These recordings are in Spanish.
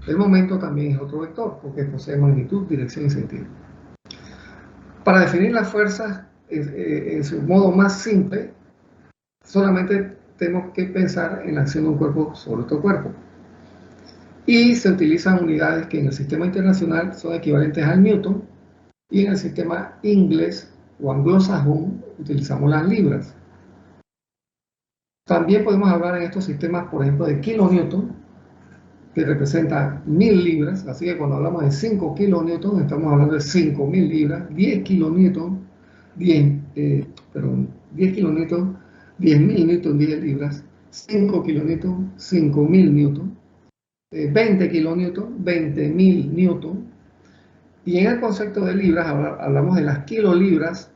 El momento también es otro vector, porque posee magnitud, dirección y sentido. Para definir las fuerzas en su modo más simple, solamente tenemos que pensar en la acción de un cuerpo sobre otro cuerpo. Y se utilizan unidades que en el sistema internacional son equivalentes al Newton, y en el sistema inglés o anglosajón utilizamos las libras. También podemos hablar en estos sistemas, por ejemplo, de kilonewton, que representa 1000 libras, así que cuando hablamos de 5 kilonewton estamos hablando de 5000 libras, 10 kilonewton, 10 kilonewton, 10.000 newton, 10 libras, 5 kilonewton, 5000 newton, 20 kilonewton, 20.000 newton, y en el concepto de libras hablamos de las kilolibras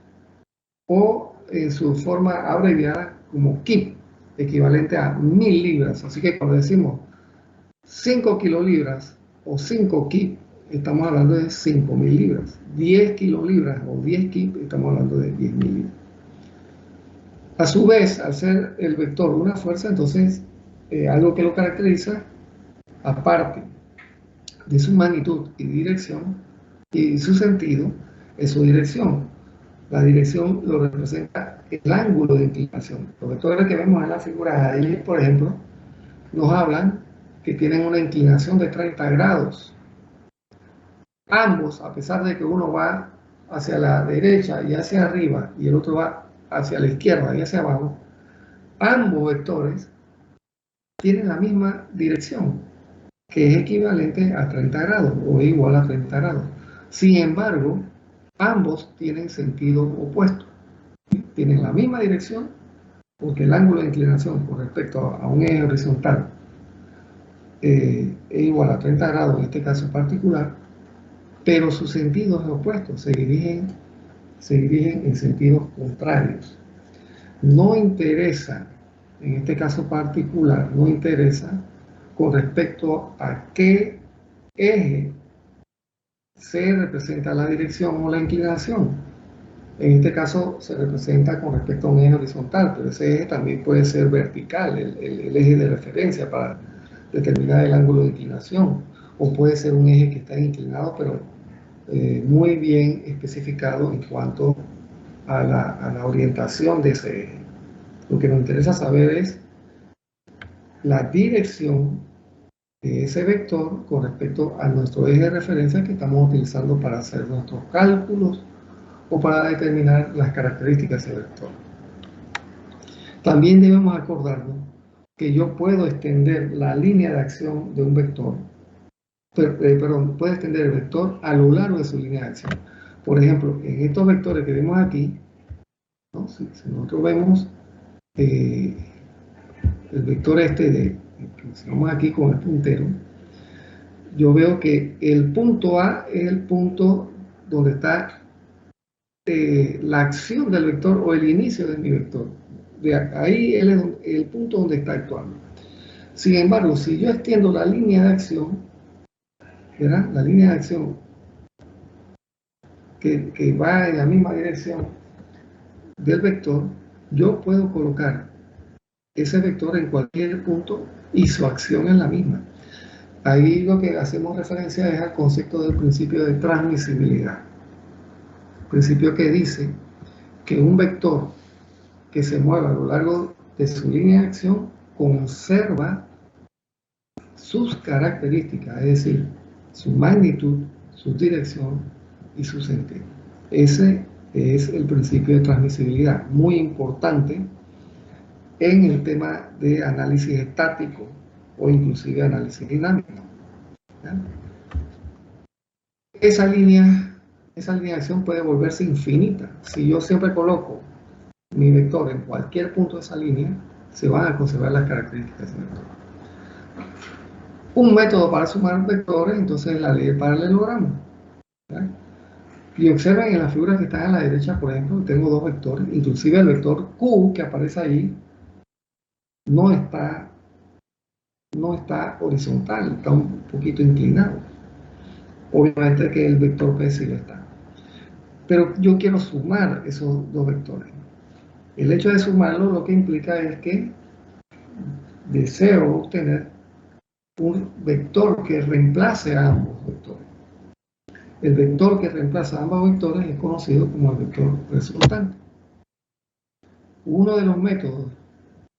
o en su forma abreviada como kip, equivalente a 1000 libras. Así que cuando decimos 5 kilolibras o 5 kip, estamos hablando de 5000 libras. 10 kilolibras o 10 kip, estamos hablando de 10.000 libras. A su vez, al ser el vector una fuerza, entonces algo que lo caracteriza, aparte de su magnitud y dirección y su sentido, es su dirección. La dirección lo representa el ángulo de inclinación. Los vectores que vemos en la figura ahí, por ejemplo, nos hablan que tienen una inclinación de 30 grados. Ambos, a pesar de que uno va hacia la derecha y hacia arriba y el otro va hacia la izquierda y hacia abajo, ambos vectores tienen la misma dirección, que es equivalente a 30 grados o igual a 30 grados. Sin embargo, ambos tienen sentido opuesto. Tienen la misma dirección, porque el ángulo de inclinación con respecto a un eje horizontal es igual a 30 grados en este caso en particular, pero sus sentidos opuestos se dirigen en sentidos contrarios. No interesa, en este caso particular, no interesa con respecto a qué eje se representa la dirección o la inclinación. En este caso se representa con respecto a un eje horizontal, pero ese eje también puede ser vertical, el eje de referencia para determinar el ángulo de inclinación, o puede ser un eje que está inclinado, pero muy bien especificado en cuanto a la orientación de ese eje. Lo que nos interesa saber es la dirección de ese vector con respecto a nuestro eje de referencia que estamos utilizando para hacer nuestros cálculos o para determinar las características de ese vector. También debemos acordarnos que yo puedo extender la línea de acción de un vector, puedo extender el vector a lo largo de su línea de acción. Por ejemplo, en estos vectores que vemos aquí, ¿no? Si nosotros vemos el vector que mencionamos aquí con el puntero, yo veo que el punto A es el punto donde está la acción del vector o el inicio de mi vector. De ahí él es el punto donde está actuando. Sin embargo, si yo extiendo la línea de acción, ¿verdad? La línea de acción que va en la misma dirección del vector, yo puedo colocar ese vector en cualquier punto y su acción es la misma. Ahí lo que hacemos referencia es al concepto del principio de transmisibilidad. Principio que dice que un vector que se mueva a lo largo de su línea de acción conserva sus características, es decir, su magnitud, su dirección y su sentido. Ese es el principio de transmisibilidad, muy importante en el tema de análisis estático o inclusive análisis dinámico. ¿Ya? Esa línea de acción puede volverse infinita. Si yo siempre coloco mi vector en cualquier punto de esa línea, se van a conservar las características del vector. Un método para sumar vectores, entonces, es la ley del paralelogramo. ¿Ya? Y observen en las figuras que están a la derecha, por ejemplo, tengo dos vectores, inclusive el vector Q que aparece ahí no está horizontal, está un poquito inclinado. Obviamente que el vector P sí lo está. Pero yo quiero sumar esos dos vectores. El hecho de sumarlo lo que implica es que deseo obtener un vector que reemplace a ambos vectores. El vector que reemplaza a ambos vectores es conocido como el vector resultante. Uno de los métodos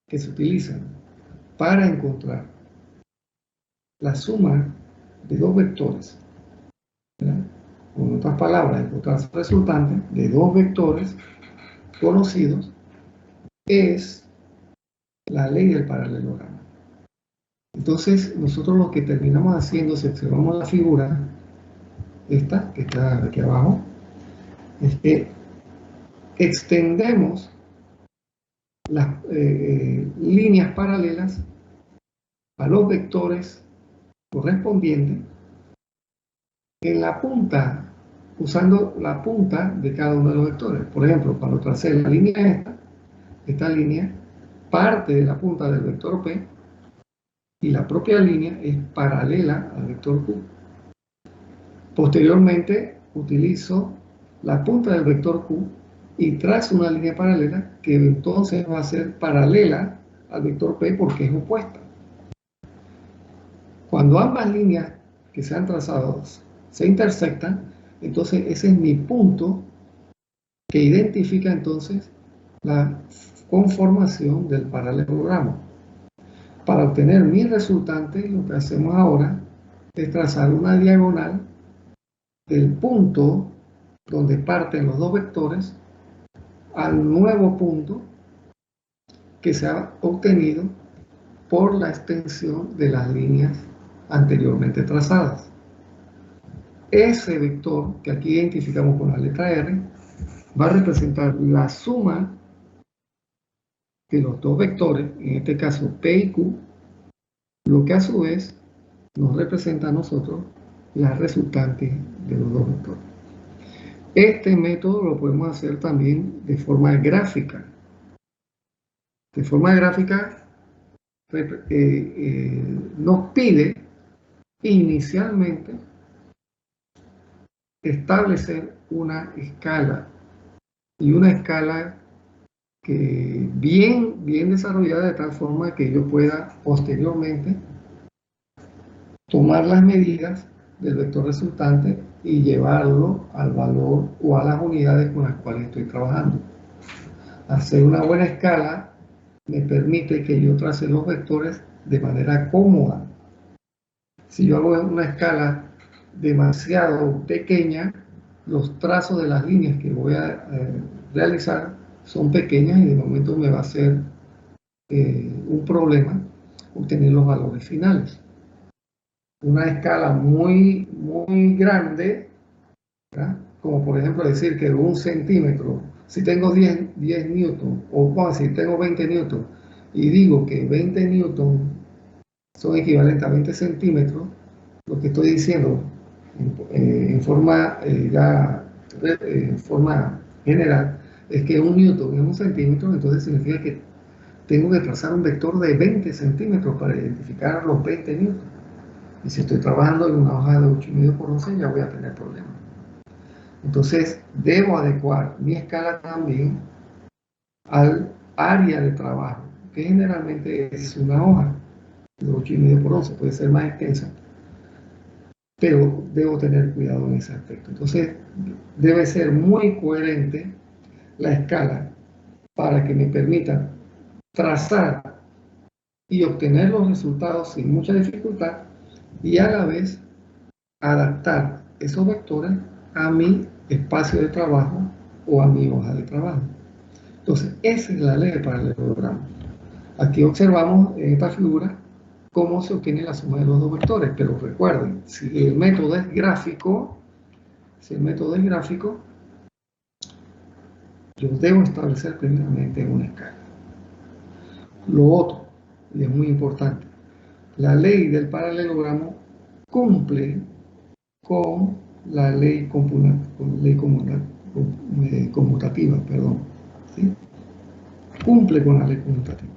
que se utilizan para encontrar la suma de dos vectores, ¿verdad? Con otras palabras, encontrar el resultante de dos vectores conocidos es la ley del paralelogramo. Entonces, nosotros lo que terminamos haciendo, si observamos la figura, esta que está aquí abajo, es que extendemos las líneas paralelas a los vectores correspondientes en la punta, usando la punta de cada uno de los vectores. Por ejemplo, cuando tracé la línea esta línea parte de la punta del vector P y la propia línea es paralela al vector Q. Posteriormente utilizo la punta del vector Q y trazo una línea paralela que entonces va a ser paralela al vector P porque es opuesta. Cuando ambas líneas que se han trazado se intersectan, entonces ese es mi punto que identifica entonces la conformación del paralelogramo. Para obtener mi resultante, lo que hacemos ahora es trazar una diagonal del punto donde parten los dos vectores al nuevo punto que se ha obtenido por la extensión de las líneas anteriormente trazadas. Ese vector que aquí identificamos con la letra R va a representar la suma de los dos vectores, en este caso P y Q, lo que a su vez nos representa a nosotros la resultante de los dos vectores. Este método lo podemos hacer también de forma gráfica. De forma gráfica nos pide inicialmente establecer una escala y una escala que bien desarrollada de tal forma que yo pueda posteriormente tomar las medidas del vector resultante y llevarlo al valor o a las unidades con las cuales estoy trabajando. Hacer una buena escala me permite que yo trace los vectores de manera cómoda. Si yo hago una escala demasiado pequeña, los trazos de las líneas que voy a realizar son pequeñas y de momento me va a ser un problema obtener los valores finales. Una escala muy grande, ¿verdad? Como por ejemplo decir que 1 centímetro, si tengo 10 newton, o vamos a decir, tengo 20 newton, y digo que 20 newton son equivalentes a 20 centímetros, lo que estoy diciendo en forma general es que 1 newton es 1 centímetro, entonces significa que tengo que trazar un vector de 20 centímetros para identificar los 20 newton. Y si estoy trabajando en una hoja de 8,5 por 11, ya voy a tener problemas. Entonces, debo adecuar mi escala también al área de trabajo, que generalmente es una hoja de 8,5 por 11, puede ser más extensa, pero debo tener cuidado en ese aspecto. Entonces, debe ser muy coherente la escala para que me permita trazar y obtener los resultados sin mucha dificultad y a la vez adaptar esos vectores a mi espacio de trabajo o a mi hoja de trabajo. Entonces, esa es la ley del paralelogramo. Aquí observamos en esta figura cómo se obtiene la suma de los dos vectores, pero recuerden, si el método es gráfico, yo debo establecer primeramente una escala. Lo otro, y es muy importante, la ley del paralelogramo cumple con la ley conmutativa, ¿sí? Cumple con la ley conmutativa.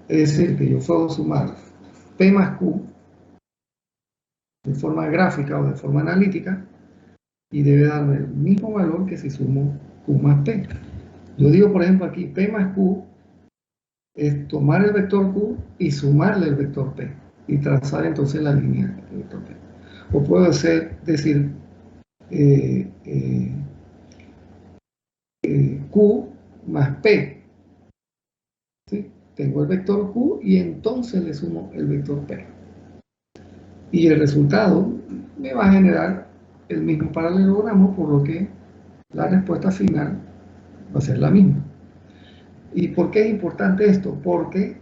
Es decir, que yo puedo sumar P más Q de forma gráfica o de forma analítica y debe darme el mismo valor que si sumo Q más P. Yo digo, por ejemplo, aquí P más Q es tomar el vector Q y sumarle el vector P. y trazar entonces la línea del vector P. O puedo decir Q más P, ¿sí? Tengo el vector Q y entonces le sumo el vector P. Y el resultado me va a generar el mismo paralelogramo, por lo que la respuesta final va a ser la misma. ¿Y por qué es importante esto? Porque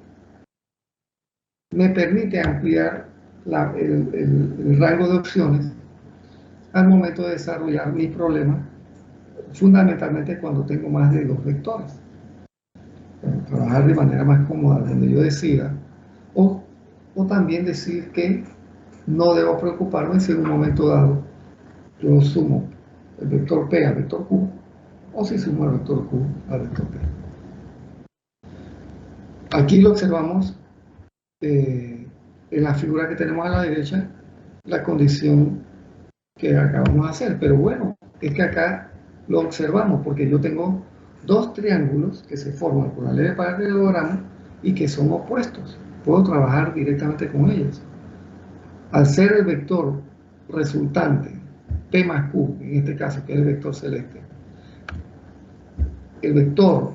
me permite ampliar el rango de opciones al momento de desarrollar mi problema, fundamentalmente cuando tengo más de 2 vectores. Para trabajar de manera más cómoda donde yo decida, o también decir que no debo preocuparme si en un momento dado yo sumo el vector P al vector Q, o si sumo el vector Q al vector P. Aquí lo observamos en la figura que tenemos a la derecha, la condición que acabamos de hacer. Pero bueno, es que acá lo observamos porque yo tengo dos triángulos que se forman por la ley de paralelogramo y que son opuestos. Puedo trabajar directamente con ellos. Al ser el vector resultante P más Q, en este caso que es el vector celeste, el vector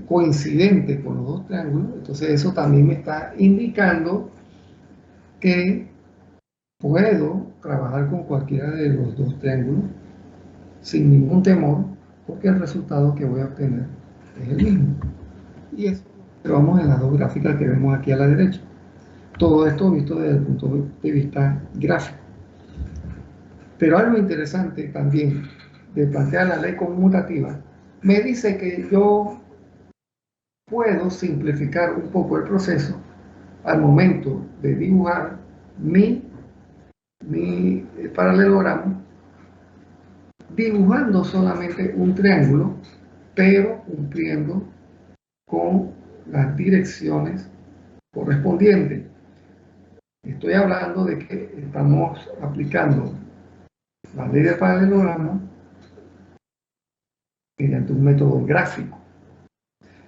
coincidente con los dos triángulos, entonces eso también me está indicando que puedo trabajar con cualquiera de los dos triángulos sin ningún temor, porque el resultado que voy a obtener es el mismo. Y eso lo vamos en las dos gráficas que vemos aquí a la derecha. Todo esto visto desde el punto de vista gráfico. Pero algo interesante también de plantear la ley conmutativa, me dice que yo puedo simplificar un poco el proceso al momento de dibujar mi paralelogramo, dibujando solamente un triángulo, pero cumpliendo con las direcciones correspondientes. Estoy hablando de que estamos aplicando la ley del paralelogramo mediante un método gráfico.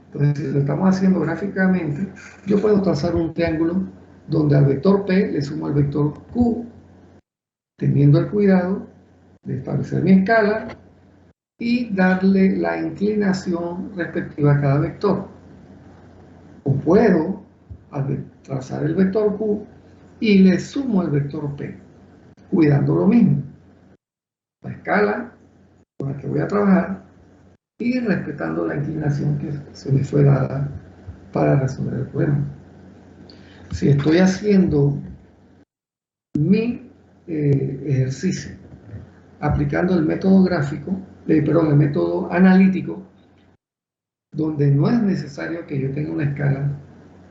Entonces, si lo estamos haciendo gráficamente, yo puedo trazar un triángulo donde al vector P le sumo al vector Q, teniendo el cuidado de establecer mi escala y darle la inclinación respectiva a cada vector. O puedo trazar el vector Q y le sumo el vector P, cuidando lo mismo, la escala con la que voy a trabajar y respetando la inclinación que se me fue dada para resolver el problema. Si estoy haciendo mi ejercicio aplicando el método gráfico, perdón, el método analítico, donde no es necesario que yo tenga una escala,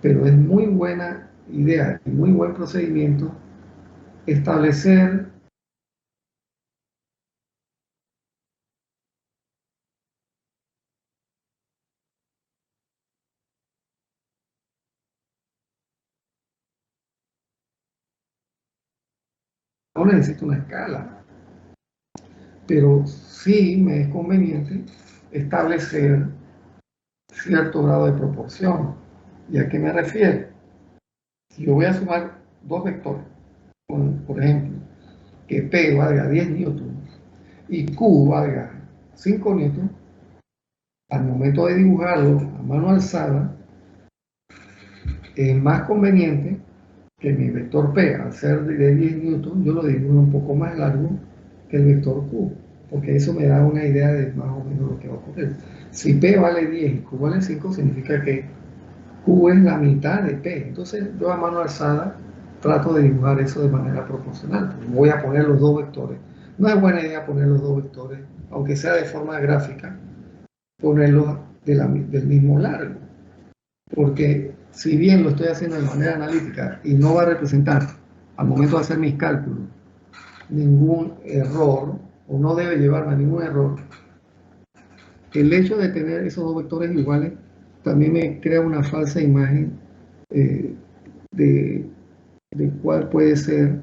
pero es muy buena idea y muy buen procedimiento establecer no necesito una escala, pero sí me es conveniente establecer cierto grado de proporción. ¿Y a qué me refiero? Si yo voy a sumar dos vectores, por ejemplo, que P valga 10 newtons y Q valga 5 newtons, al momento de dibujarlo a mano alzada, es más conveniente que mi vector P, al ser de 10 newtons, yo lo dibuje un poco más largo que el vector Q, porque eso me da una idea de más o menos lo que va a ocurrir. Si P vale 10 y Q vale 5, significa que Q es la mitad de P. Entonces yo a mano alzada trato de dibujar eso de manera proporcional. Voy a poner los dos vectores. No es buena idea poner los dos vectores, aunque sea de forma gráfica, ponerlos del mismo largo, porque si bien lo estoy haciendo de manera analítica y no va a representar al momento de hacer mis cálculos ningún error, o no debe llevarme a ningún error, el hecho de tener esos dos vectores iguales también me crea una falsa imagen eh, de cuál puede ser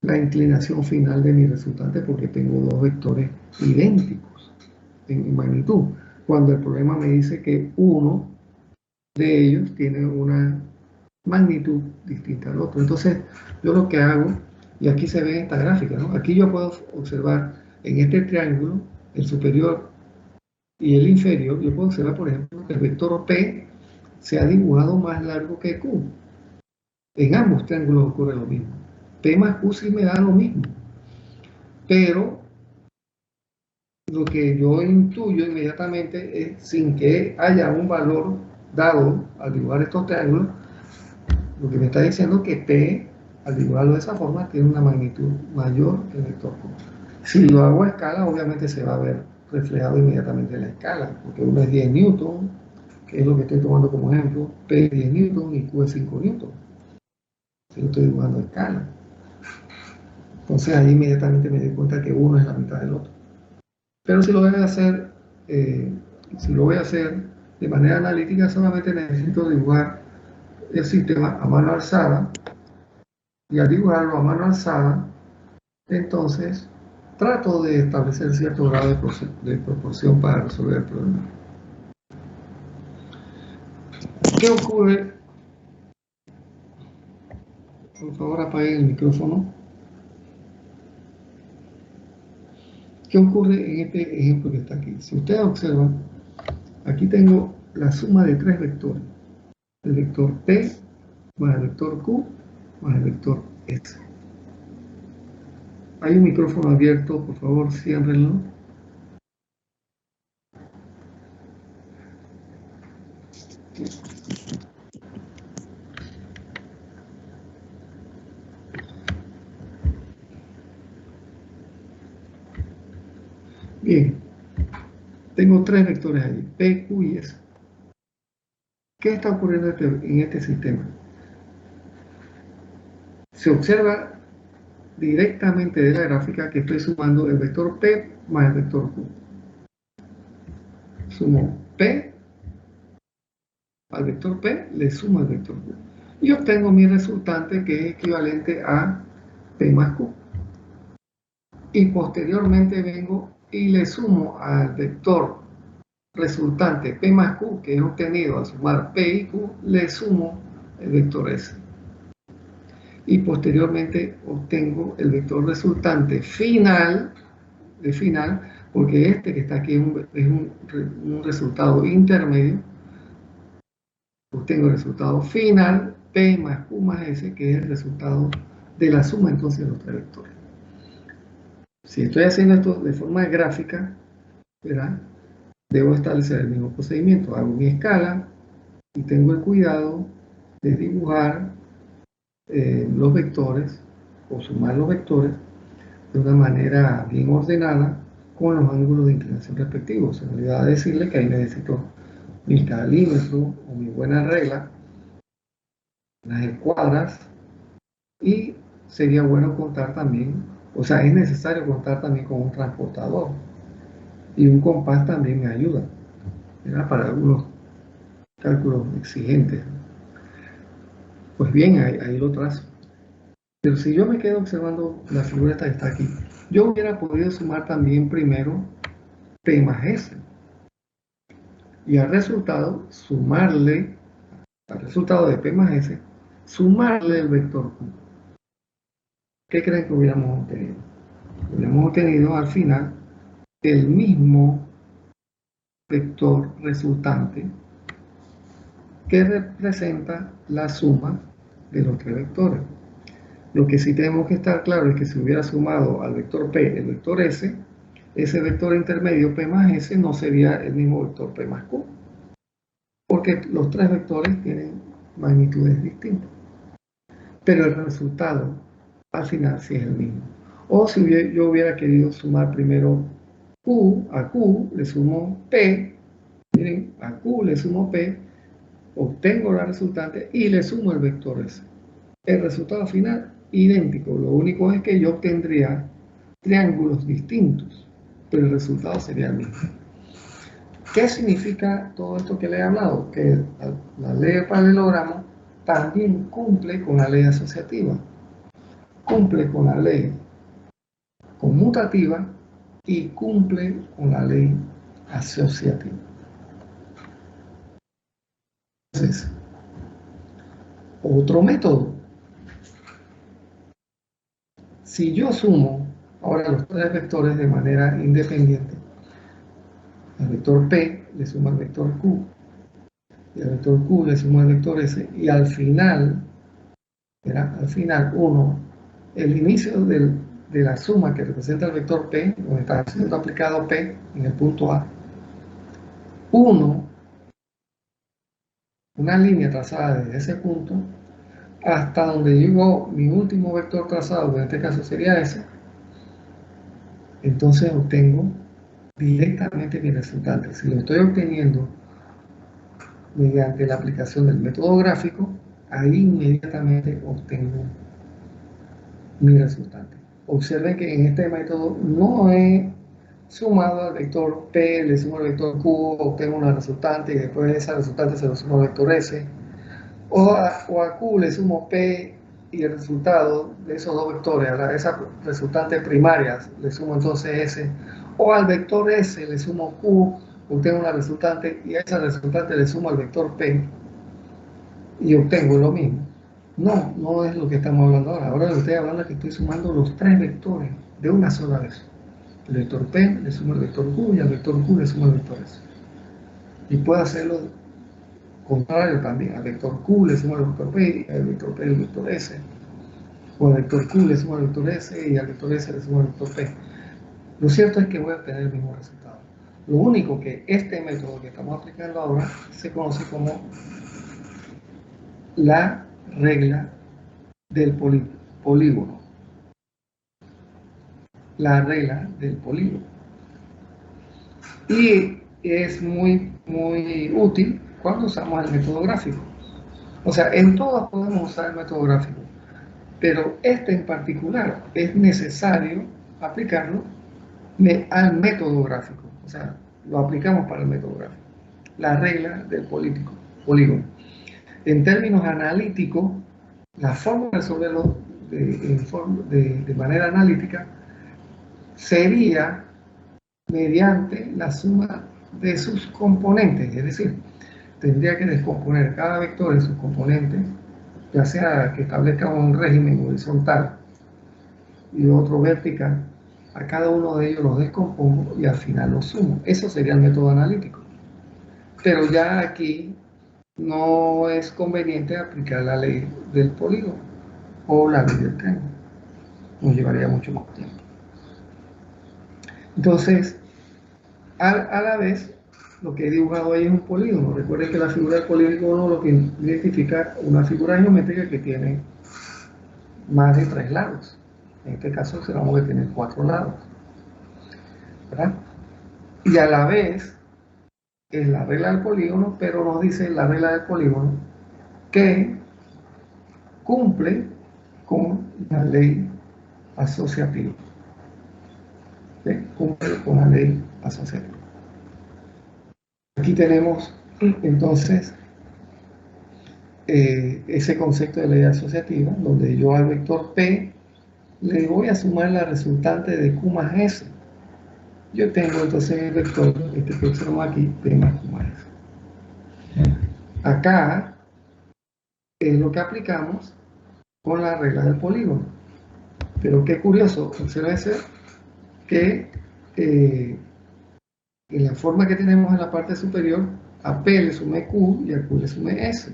la inclinación final de mi resultante, porque tengo dos vectores idénticos en magnitud, cuando el problema me dice que uno de ellos tiene una magnitud distinta al otro. Entonces, yo lo que hago, y aquí se ve en esta gráfica, ¿no? Aquí yo puedo observar en este triángulo, el superior y el inferior, yo puedo observar, por ejemplo, que el vector P se ha dibujado más largo que Q. En ambos triángulos ocurre lo mismo. P más Q sí me da lo mismo, pero lo que yo intuyo inmediatamente es, sin que haya un valor dado al dibujar estos triángulos, lo que me está diciendo es que P, al dibujarlo de esa forma, tiene una magnitud mayor que el vector Q. Si lo hago a escala, obviamente se va a ver reflejado inmediatamente en la escala, porque uno es 10 newton, que es lo que estoy tomando como ejemplo, P es 10 newton y Q es 5 newton. Si lo estoy dibujando a escala. Entonces ahí inmediatamente me doy cuenta que uno es la mitad del otro. Pero si lo voy a hacer, de manera analítica, solamente necesito dibujar el sistema a mano alzada, y al dibujarlo a mano alzada, entonces trato de establecer cierto grado de proporción para resolver el problema. ¿Qué ocurre? Por favor, apaguen el micrófono. ¿Qué ocurre en este ejemplo que está aquí? Si ustedes observan, aquí tengo la suma de tres vectores. El vector P más el vector Q más el vector S. Hay un micrófono abierto, por favor, ciérrenlo. Bien, tengo tres vectores allí, P, Q y S. ¿Qué está ocurriendo en este sistema? Se observa directamente de la gráfica que estoy sumando el vector P más el vector Q. Sumo P al vector P, le sumo el vector Q. Y obtengo mi resultante, que es equivalente a P más Q. Y posteriormente vengo y le sumo al vector resultante P más Q, que he obtenido al sumar P y Q, le sumo el vector S. Y posteriormente obtengo el vector resultante final, porque este que está aquí es un resultado intermedio. Obtengo el resultado final, P más Q más S, que es el resultado de la suma entonces de los tres vectores. Si estoy haciendo esto de forma gráfica, ¿verdad? Debo establecer el mismo procedimiento. Hago mi escala y tengo el cuidado de dibujar los vectores o sumar los vectores de una manera bien ordenada con los ángulos de inclinación respectivos. Se me olvidaba decirle que ahí necesito mi calímetro o mi buena regla, las escuadras, y sería bueno contar también, o sea, es necesario contar también con un transportador, y un compás también me ayuda, ¿verdad? Para algunos cálculos exigentes. Pues bien, ahí lo trazo. Pero si yo me quedo observando la figura esta que está aquí, yo hubiera podido sumar también primero P más S. Y al resultado, al resultado de P más S, sumarle el vector Q. ¿Qué creen que hubiéramos obtenido? Hubiéramos obtenido al final el mismo vector resultante que representa la suma de los tres vectores. Lo que sí tenemos que estar claro es que si hubiera sumado al vector P el vector S, ese vector intermedio P más S no sería el mismo vector P más Q, porque los tres vectores tienen magnitudes distintas. Pero el resultado al final sí es el mismo. O si yo hubiera querido sumar primero a Q le sumo P, miren, a Q le sumo P, obtengo la resultante y le sumo el vector S. El resultado final, idéntico. Lo único es que yo obtendría triángulos distintos, pero el resultado sería el mismo. ¿Qué significa todo esto que le he hablado? Que la ley de paralelogramo también cumple con la ley asociativa, cumple con la ley conmutativa y cumple con la ley asociativa. Entonces, otro método. Si yo sumo ahora los tres vectores de manera independiente, al vector P le sumo al vector Q, y al vector Q le sumo al vector S, y al final, ¿verdad? Al final uno, el inicio de la suma que representa el vector P, donde está siendo aplicado P en el punto A, 1, una línea trazada desde ese punto hasta donde llegó mi último vector trazado, que en este caso sería S, entonces obtengo directamente mi resultante. Si lo estoy obteniendo mediante la aplicación del método gráfico, ahí inmediatamente obtengo mi resultante. Observen que en este método no he sumado al vector P, le sumo al vector Q, obtengo una resultante y después de esa resultante se lo sumo al vector S. O a Q le sumo P y el resultado de esos dos vectores, a esas resultantes primarias le sumo entonces S. O al vector S le sumo Q, obtengo una resultante y a esa resultante le sumo al vector P y obtengo lo mismo. No, no es lo que estamos hablando ahora. Ahora lo que estoy hablando es que estoy sumando los tres vectores de una sola vez. El vector P le sumo al vector Q y al vector Q le sumo al vector S. Y puedo hacerlo contrario también. Al vector Q le sumo al vector P y al vector P al vector S. O al vector Q le sumo al vector S y al vector S le sumo al vector P. Lo cierto es que voy a obtener el mismo resultado. Lo único que este método que estamos aplicando ahora se conoce como la regla del polígono. La regla del polígono. Y es muy útil cuando usamos el método gráfico. O sea, en todos podemos usar el método gráfico, pero este en particular es necesario aplicarlo al método gráfico. O sea, lo aplicamos para el método gráfico. La regla del polígono. En términos analíticos, la forma de resolverlo de manera analítica sería mediante la suma de sus componentes, es decir, tendría que descomponer cada vector en sus componentes, ya sea que establezca un régimen horizontal y otro vertical, a cada uno de ellos los descompongo y al final los sumo. Eso sería el método analítico. Pero ya aquí no es conveniente aplicar la ley del polígono o la ley del triángulo. Nos llevaría mucho más tiempo. Entonces, a la vez, lo que he dibujado ahí es un polígono. Recuerden que la figura del polígono lo que identifica una figura geométrica que tiene más de 3 lados. En este caso observamos que tiene 4 lados, ¿verdad? Y a la vez es la regla del polígono, pero nos dice la regla del polígono que cumple con la ley asociativa. ¿Sí? Cumple con la ley asociativa. Aquí tenemos entonces ese concepto de ley asociativa, donde yo al vector P le voy a sumar la resultante de Q más S. Yo tengo entonces el vector, este que observamos aquí, P más Q más S. Acá es lo que aplicamos con la regla del polígono. Pero qué curioso, observense que en la forma que tenemos en la parte superior, a P le sumé Q y a Q le sumé S.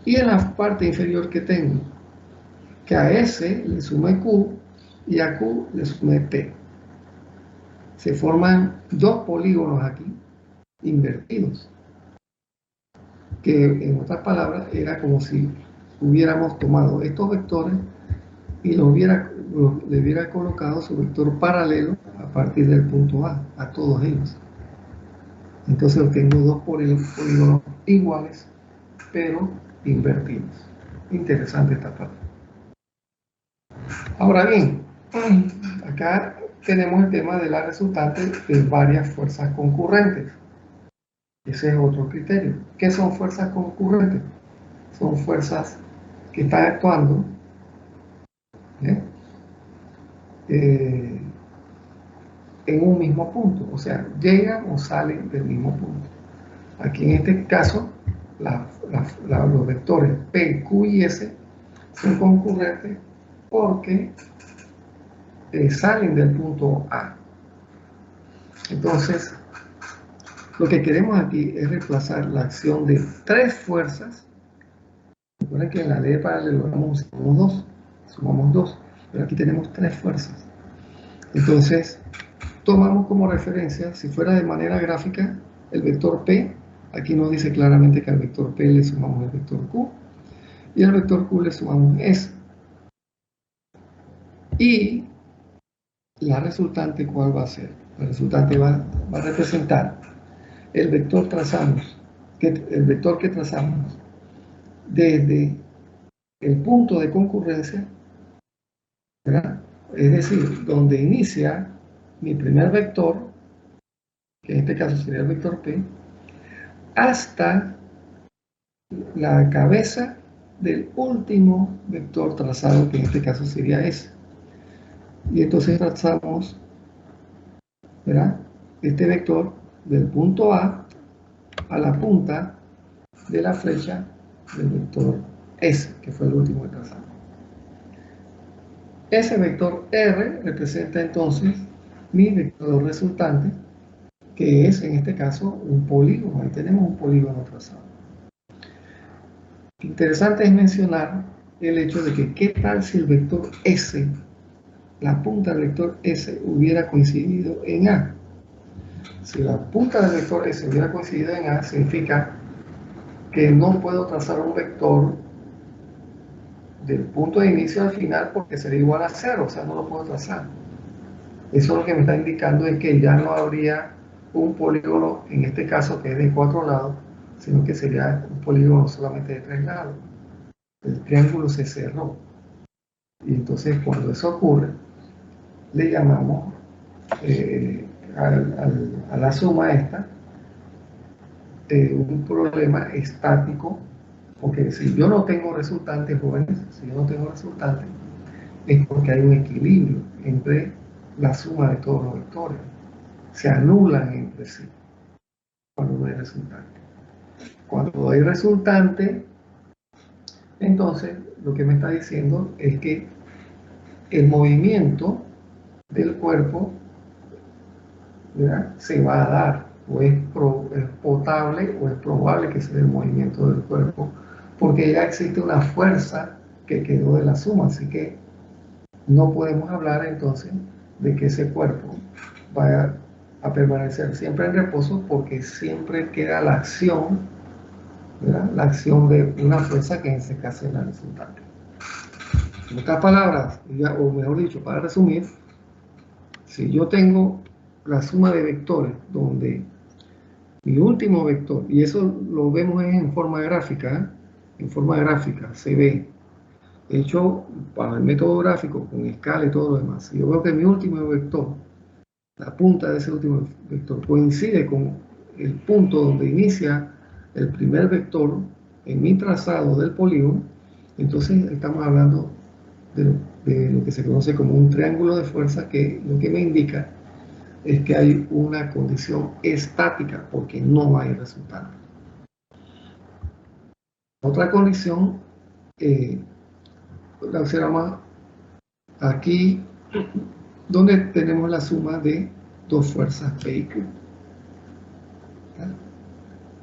Y en la parte inferior que tengo, que a S le sumé Q y a Q le sumé P. Se forman dos polígonos aquí, invertidos, que en otras palabras era como si hubiéramos tomado estos vectores y le hubiera colocado su vector paralelo a partir del punto a todos ellos. Entonces obtengo dos polígonos iguales, pero invertidos. Interesante esta parte. Ahora bien, acá tenemos el tema de la resultante de varias fuerzas concurrentes. Ese es otro criterio. ¿Qué son fuerzas concurrentes? Son fuerzas que están actuando en un mismo punto, o sea, llegan o salen del mismo punto. Aquí en este caso, los vectores P, Q y S son concurrentes porque salen del punto A. Entonces, lo que queremos aquí es reemplazar la acción de tres fuerzas. Recuerden que en la ley de paralelogramo sumamos dos, pero aquí tenemos tres fuerzas. Entonces, tomamos como referencia, si fuera de manera gráfica, el vector P. Aquí nos dice claramente que al vector P le sumamos el vector Q y al vector Q le sumamos S. Y la resultante, ¿cuál va a ser? La resultante va a representar el vector que trazamos desde el punto de concurrencia, ¿verdad? Es decir, donde inicia mi primer vector, que en este caso sería el vector P, hasta la cabeza del último vector trazado, que en este caso sería S. Y entonces trazamos, ¿verdad?, este vector del punto A a la punta de la flecha del vector S, que fue el último que trazamos. Ese vector R representa entonces mi vector resultante, que es en este caso un polígono. Ahí tenemos un polígono trazado. Interesante es mencionar el hecho de que qué tal si el vector S, la punta del vector S, hubiera coincidido en A. Si la punta del vector S hubiera coincidido en A, significa que no puedo trazar un vector del punto de inicio al final porque sería igual a 0, o sea, no lo puedo trazar. Eso lo que me está indicando es que ya no habría un polígono, en este caso que es de 4 lados, sino que sería un polígono solamente de 3 lados. El triángulo se cerró. Y entonces cuando eso ocurre, le llamamos a la suma esta un problema estático, porque si yo no tengo resultantes, jóvenes, si yo no tengo resultantes, es porque hay un equilibrio entre la suma de todos los vectores. Se anulan entre sí cuando no hay resultante. Cuando hay resultante, entonces lo que me está diciendo es que el movimiento del cuerpo, ¿verdad?, se va a dar, o es potable o es probable que se dé el movimiento del cuerpo, porque ya existe una fuerza que quedó de la suma, así que no podemos hablar entonces de que ese cuerpo vaya a permanecer siempre en reposo, porque siempre queda la acción, ¿verdad?, la acción de una fuerza que en este caso es la resultante. En otras palabras, o mejor dicho, para resumir, si yo tengo la suma de vectores donde mi último vector, y eso lo vemos en forma gráfica, en forma gráfica se ve hecho para el método gráfico con escala y todo lo demás. Si yo veo que mi último vector, la punta de ese último vector, coincide con el punto donde inicia el primer vector en mi trazado del polígono, entonces estamos hablando de lo que se conoce como un triángulo de fuerza, que lo que me indica es que hay una condición estática porque no hay resultante. Otra condición la observamos aquí, donde tenemos la suma de dos fuerzas P y Q.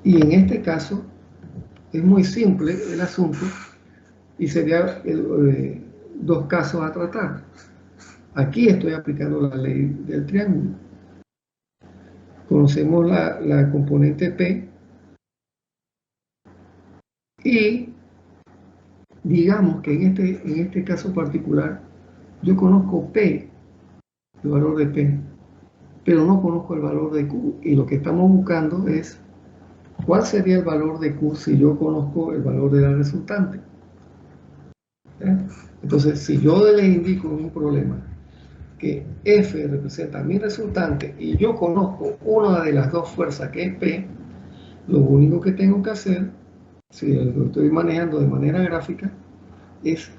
Y en este caso es muy simple el asunto y sería dos casos a tratar. Aquí estoy aplicando la ley del triángulo. Conocemos la componente P y digamos que en este caso particular yo conozco P, el valor de P, pero no conozco el valor de Q, y lo que estamos buscando es cuál sería el valor de Q si yo conozco el valor de la resultante. Entonces, si yo les indico en un problema que F representa mi resultante y yo conozco una de las dos fuerzas que es P, lo único que tengo que hacer, si lo estoy manejando de manera gráfica, es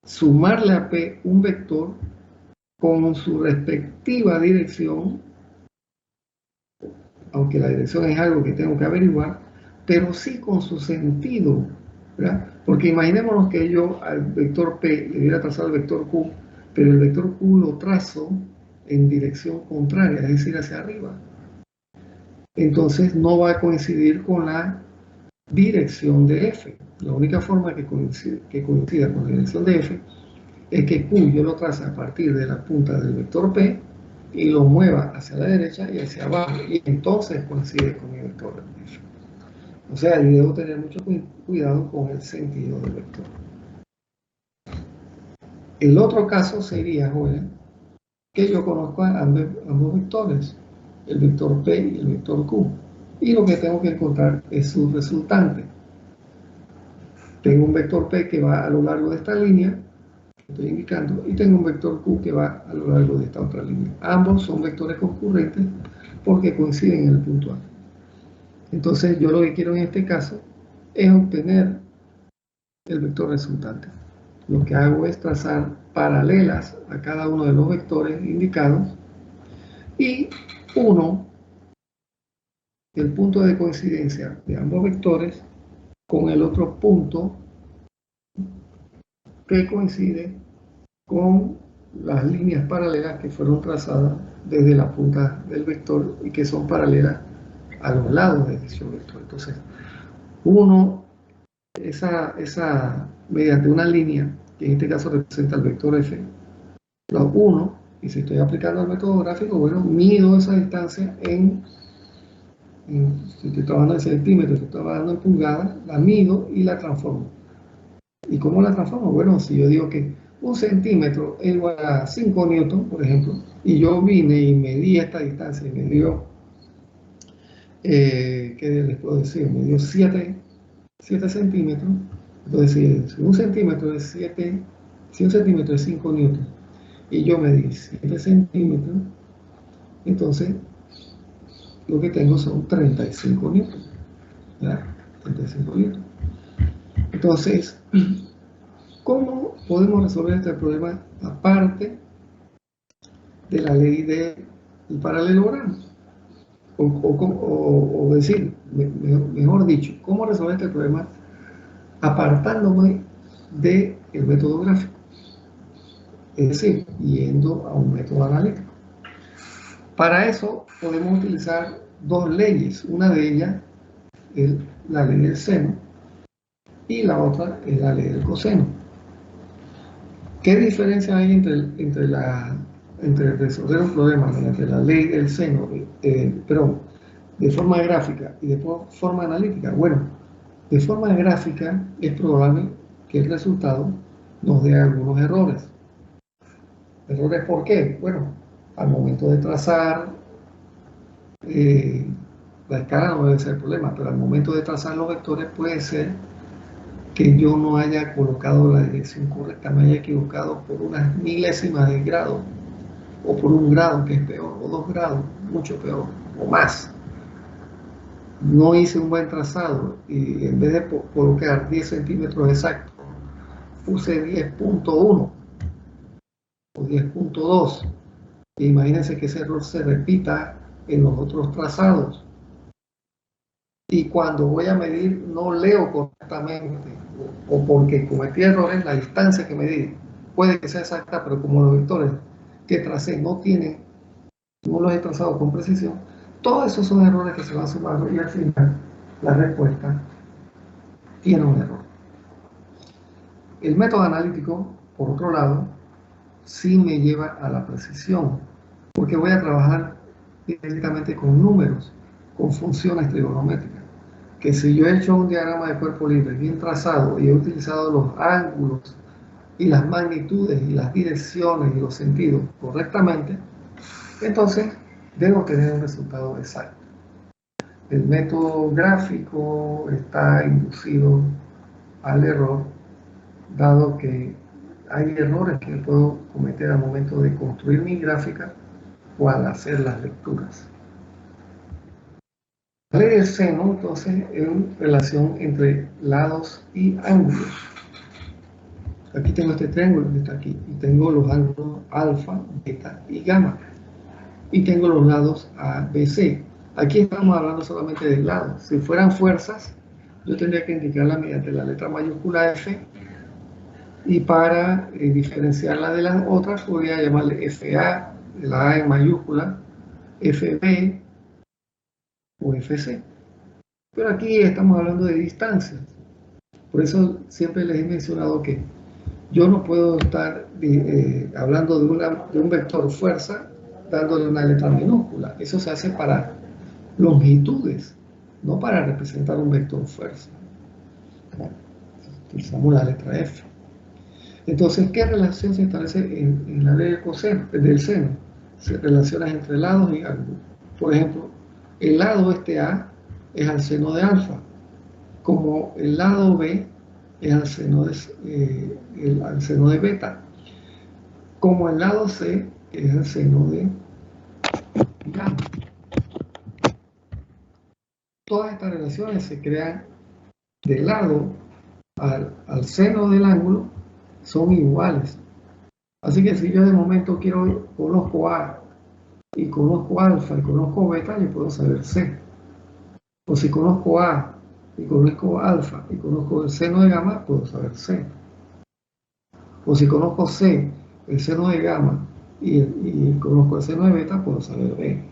sumarle a P un vector con su respectiva dirección, aunque la dirección es algo que tengo que averiguar, pero sí con su sentido, ¿verdad? Porque imaginémonos que yo al vector P le hubiera trazado el vector Q, pero el vector Q lo trazo en dirección contraria, es decir, hacia arriba. Entonces no va a coincidir con la dirección de F. La única forma que coincida con la dirección de F es que Q yo lo trace a partir de la punta del vector P y lo mueva hacia la derecha y hacia abajo, y entonces coincide con el vector F. O sea, yo debo tener mucho cuidado con el sentido del vector. El otro caso sería, Joel, que yo conozco a ambos vectores, el vector P y el vector Q, y lo que tengo que encontrar es su resultante. Tengo un vector P que va a lo largo de esta línea, que estoy indicando, y tengo un vector Q que va a lo largo de esta otra línea. Ambos son vectores concurrentes porque coinciden en el punto A. Entonces yo lo que quiero en este caso es obtener el vector resultante. Lo que hago es trazar paralelas a cada uno de los vectores indicados y uno el punto de coincidencia de ambos vectores con el otro punto que coincide con las líneas paralelas que fueron trazadas desde la punta del vector y que son paralelas a los lados de dicho vector. Entonces, uno, mediante una línea, que en este caso representa el vector F, lo uno, y si estoy aplicando el método gráfico, bueno, mido esa distancia si estoy trabajando en centímetros, si estoy trabajando en pulgadas, la mido y la transformo. ¿Y cómo la transformo? Bueno, si yo digo que un centímetro es igual a 5 newton, por ejemplo, y yo vine y medí esta distancia y me dio, ¿qué les puedo decir? Me dio 7 centímetros. Entonces, si un centímetro es 7, si un centímetro es 5 newton, y yo medí 7 centímetros, entonces lo que tengo son 35 newton. ¿Ya? 35 newton. Entonces, ¿cómo podemos resolver este problema aparte de la ley del paralelogramo? O decir, mejor dicho, ¿cómo resolver este problema apartándome del método gráfico? Es decir, yendo a un método analítico. Para eso podemos utilizar dos leyes. Una de ellas es la ley del seno y la otra es la ley del coseno. ¿Qué diferencia hay entre resolver un problema mediante la ley del seno, de forma gráfica y de forma analítica? Bueno, de forma gráfica es probable que el resultado nos dé algunos errores. ¿Errores por qué? Bueno, al momento de trazar, la escala no debe ser el problema, pero al momento de trazar los vectores puede ser que yo no haya colocado la dirección correcta, me haya equivocado por unas milésimas de grado, o por un grado que es peor, o 2 grados, mucho peor, o más. No hice un buen trazado y en vez de colocar 10 centímetros exactos, puse 10.1 o 10.2. Imagínense que ese error se repita en los otros trazados. Y cuando voy a medir no leo correctamente, o porque cometí errores, la distancia que medí puede que sea exacta, pero como los vectores que tracé no los he trazado con precisión, todos esos son errores que se van sumando y al final la respuesta tiene un error. El método analítico, por otro lado, sí me lleva a la precisión, porque voy a trabajar directamente con números, con funciones trigonométricas. Que si yo he hecho un diagrama de cuerpo libre bien trazado y he utilizado los ángulos y las magnitudes y las direcciones y los sentidos correctamente, entonces debo tener un resultado exacto. El método gráfico está inducido al error, dado que hay errores que puedo cometer al momento de construir mi gráfica o al hacer las lecturas. La ley del seno, entonces, es una relación entre lados y ángulos. Aquí tengo este triángulo que está aquí, y tengo los ángulos alfa, beta y gamma. Y tengo los lados A, B, C. Aquí estamos hablando solamente de lados. Si fueran fuerzas, yo tendría que indicarla mediante la letra mayúscula F, y para diferenciarla de las otras podría llamarle FA, la A en mayúscula, FB o FC. Pero aquí estamos hablando de distancias. Por eso siempre les he mencionado que yo no puedo estar hablando de un vector fuerza dándole una letra minúscula. Eso se hace para longitudes, no para representar un vector fuerza. Bueno, utilizamos la letra F. Entonces, ¿qué relación se establece en la ley del coseno, del seno? Relaciones entre lados y ángulos. Por ejemplo, el lado este A es al seno de alfa, como el lado B es al seno de beta, como el lado C es al seno de gamma. Todas estas relaciones se crean del lado al seno del ángulo, son iguales. Así que si yo de momento conozco A y conozco alfa y conozco beta, yo puedo saber C. O si conozco A y conozco alfa y conozco el seno de gamma, puedo saber C. O si conozco C, el seno de gamma, y conozco el seno de beta, puedo saber B.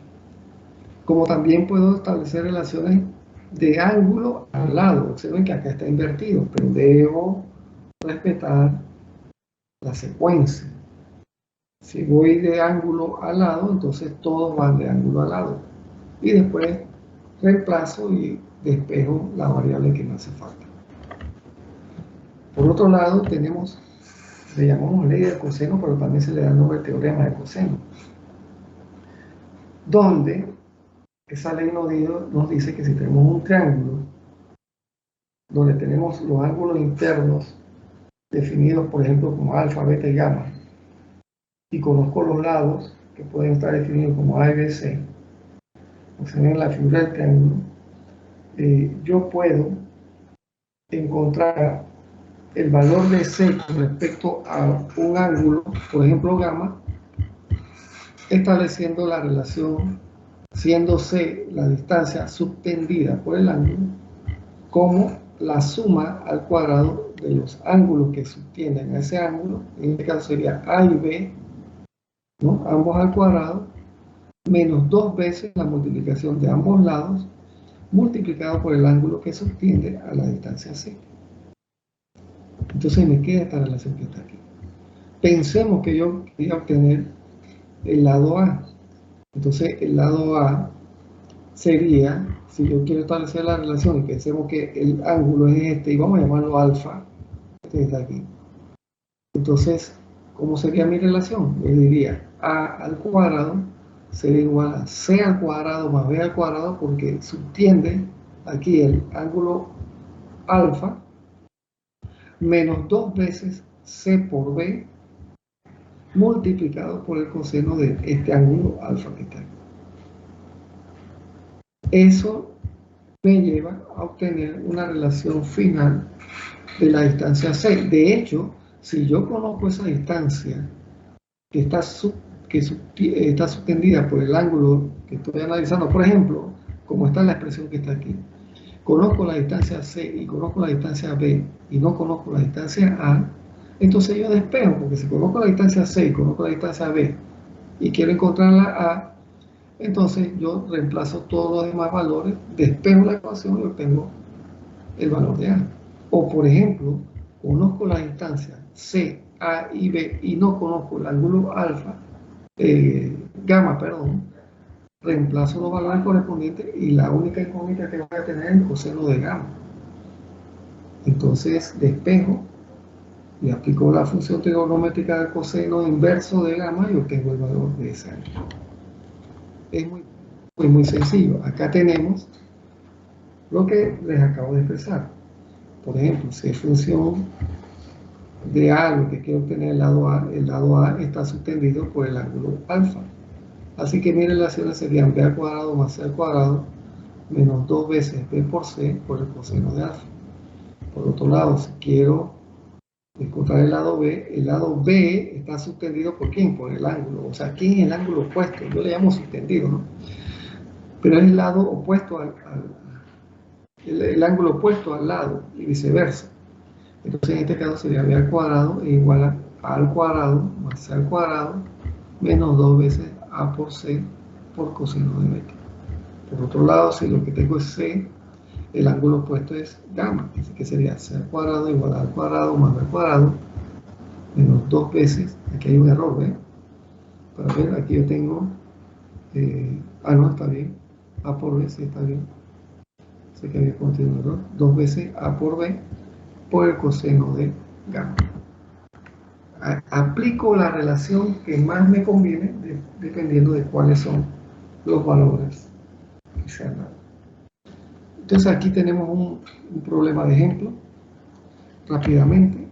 Como también puedo establecer relaciones de ángulo al lado. Observen que acá está invertido, pero debo respetar la secuencia. Si voy de ángulo al lado, entonces todos van de ángulo al lado. Y después reemplazo y despejo la variable que me hace falta. Por otro lado, tenemos, le llamamos ley del coseno, pero también se le da el nombre de teorema de coseno, donde esa ley nos dice que si tenemos un triángulo donde tenemos los ángulos internos definidos, por ejemplo, como alfa, beta y gamma, y conozco los lados que pueden estar definidos como A y B, C, o sea, en la figura del triángulo, yo puedo encontrar el valor de C con respecto a un ángulo, por ejemplo gamma, estableciendo la relación, siendo C la distancia subtendida por el ángulo, como la suma al cuadrado de los ángulos que subtienden a ese ángulo, en este caso sería A y B, ¿no? Ambos al cuadrado, menos 2 veces la multiplicación de ambos lados, multiplicado por el ángulo que subtiende a la distancia C. Entonces me queda esta relación que está aquí. Pensemos que yo quería obtener el lado A. Entonces el lado A sería, si yo quiero establecer la relación y pensemos que el ángulo es este y vamos a llamarlo alfa, este está aquí. Entonces, ¿cómo sería mi relación? Yo diría A al cuadrado sería igual a C al cuadrado más B al cuadrado, porque subtiende aquí el ángulo alfa, menos 2 veces C por B, multiplicado por el coseno de este ángulo alfa que está aquí. Eso me lleva a obtener una relación final de la distancia C. De hecho, si yo conozco esa distancia que está subtendida por el ángulo que estoy analizando, por ejemplo, como está la expresión que está aquí, conozco la distancia C y conozco la distancia B y no conozco la distancia A, entonces yo despejo, porque si conozco la distancia C y conozco la distancia B y quiero encontrar la A, entonces yo reemplazo todos los demás valores, despejo la ecuación y obtengo el valor de A. O por ejemplo, conozco las distancias C, A y B y no conozco el ángulo alfa, gamma, perdón, reemplazo los valores correspondientes y la única incógnita que voy a tener es el coseno de gamma. Entonces despejo y aplico la función trigonométrica del coseno inverso de gamma y obtengo el valor de ese ángulo. Es muy sencillo. Acá tenemos lo que les acabo de expresar. Por ejemplo, si es función de algo que quiero obtener el lado A está subtendido por el ángulo alfa. Así que mis relaciones serían B al cuadrado más C al cuadrado menos 2 veces B por C por el coseno de alfa. Por otro lado, si quiero encontrar el lado B está subtendido ¿por quién? Por el ángulo. O sea, ¿quién es el ángulo opuesto? Yo le llamo subtendido, ¿no? Pero es el lado opuesto el ángulo opuesto al lado y viceversa. Entonces en este caso sería b al cuadrado e igual a al cuadrado más c al cuadrado menos 2 veces a por c por coseno de beta. Por otro lado, si lo que tengo es c, el ángulo opuesto es gamma, así que sería c al cuadrado igual a al cuadrado más b al cuadrado menos 2 veces, aquí hay un error, ¿ven? Para ver, aquí yo tengo, no, está bien, a por b, sí está bien, sé que había cometido un error, 2 veces a por b por el coseno de gamma. Aplico la relación que más me conviene dependiendo de cuáles son los valores que se han dado. Entonces aquí tenemos un problema de ejemplo. Rápidamente,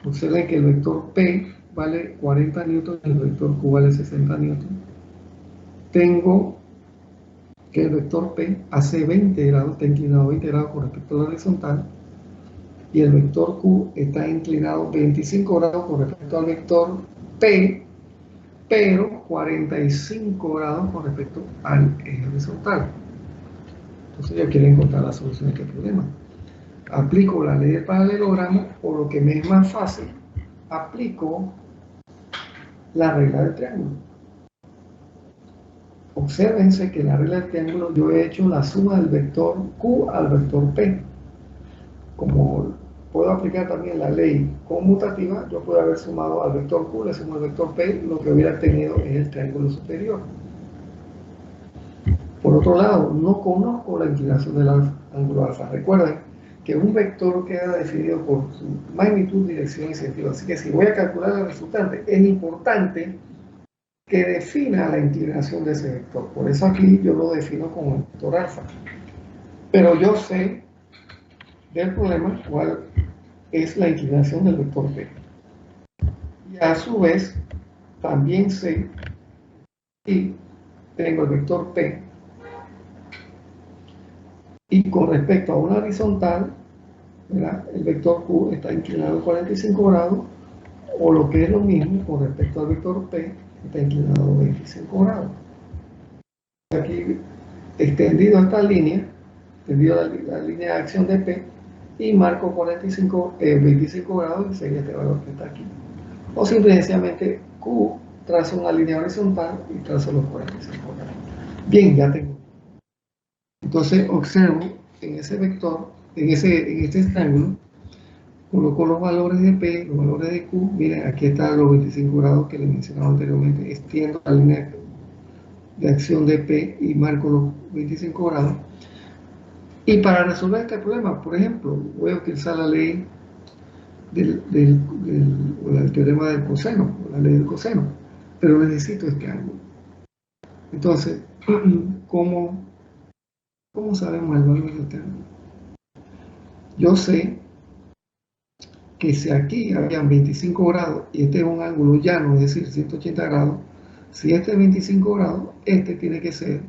observen que el vector P vale 40 newtons y el vector Q vale 60 newtons. Tengo que el vector P hace 20 grados, está inclinado 20 grados con respecto a la horizontal, y el vector Q está inclinado 25 grados con respecto al vector P, pero 45 grados con respecto al eje horizontal. Entonces yo quiero encontrar la solución a este problema. Aplico la ley del paralelogramo, o lo que me es más fácil, aplico la regla del triángulo. Obsérvense que en la regla del triángulo yo he hecho la suma del vector Q al vector P. Como puedo aplicar también la ley conmutativa, yo puedo haber sumado al vector Q, le sumo al vector P, lo que hubiera tenido es el triángulo superior. Por otro lado, no conozco la inclinación del ángulo alfa. Recuerden que un vector queda definido por su magnitud, dirección y sentido. Así que si voy a calcular el resultante, es importante que defina la inclinación de ese vector. Por eso aquí yo lo defino como el vector alfa. Pero yo sé del problema cuál es la inclinación del vector P. Y a su vez, también sé que tengo el vector P y con respecto a una horizontal, ¿verdad? El vector Q está inclinado 45 grados, o lo que es lo mismo, con respecto al vector P, está inclinado 25 grados. Aquí extendido esta línea, extendido la línea de acción de P, y marco 25 grados, que sería este valor que está aquí. O simplemente Q trazo una línea horizontal y trazo los 45 grados. Bien, ya tengo. Entonces observo en ese vector, en este triángulo, coloco los valores de P, los valores de Q. Miren, aquí están los 25 grados que les mencionaba anteriormente. Extiendo la línea de acción de P y marco los 25 grados. Y para resolver este problema, por ejemplo, voy a utilizar la ley del teorema del coseno, la ley del coseno, pero necesito este ángulo. Entonces, ¿cómo sabemos el valor de este ángulo? Yo sé que si aquí habían 25 grados y este es un ángulo llano, es decir, 180 grados, si este es 25 grados, este tiene que ser,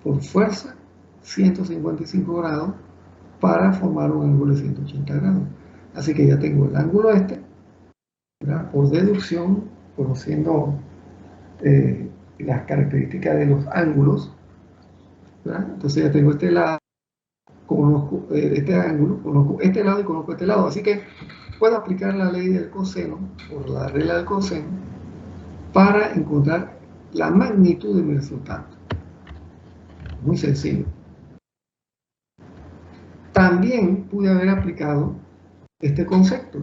por fuerza, 155 grados para formar un ángulo de 180 grados. Así que ya tengo el ángulo este, ¿verdad? Por deducción, conociendo las características de los ángulos, ¿verdad? Entonces ya tengo este lado, conozco este ángulo, conozco este lado y conozco este lado. Así que puedo aplicar la ley del coseno, por la regla del coseno, para encontrar la magnitud de mi resultado. Muy sencillo. También pude haber aplicado este concepto.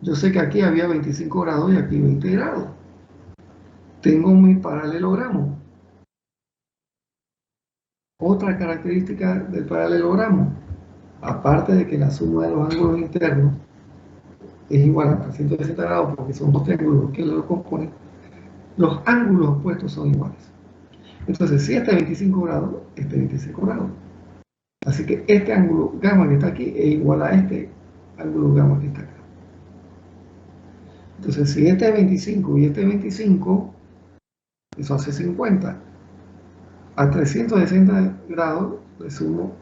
Yo sé que aquí había 25 grados y aquí 20 grados. Tengo mi paralelogramo. Otra característica del paralelogramo, aparte de que la suma de los ángulos internos es igual a 360 grados porque son dos triángulos que lo componen, los ángulos opuestos son iguales. Entonces, si este es 25 grados, este es 25 grados. Así que este ángulo gamma que está aquí es igual a este ángulo gamma que está acá. Entonces, si este es 25 y este es 25, eso hace 50. A 360 grados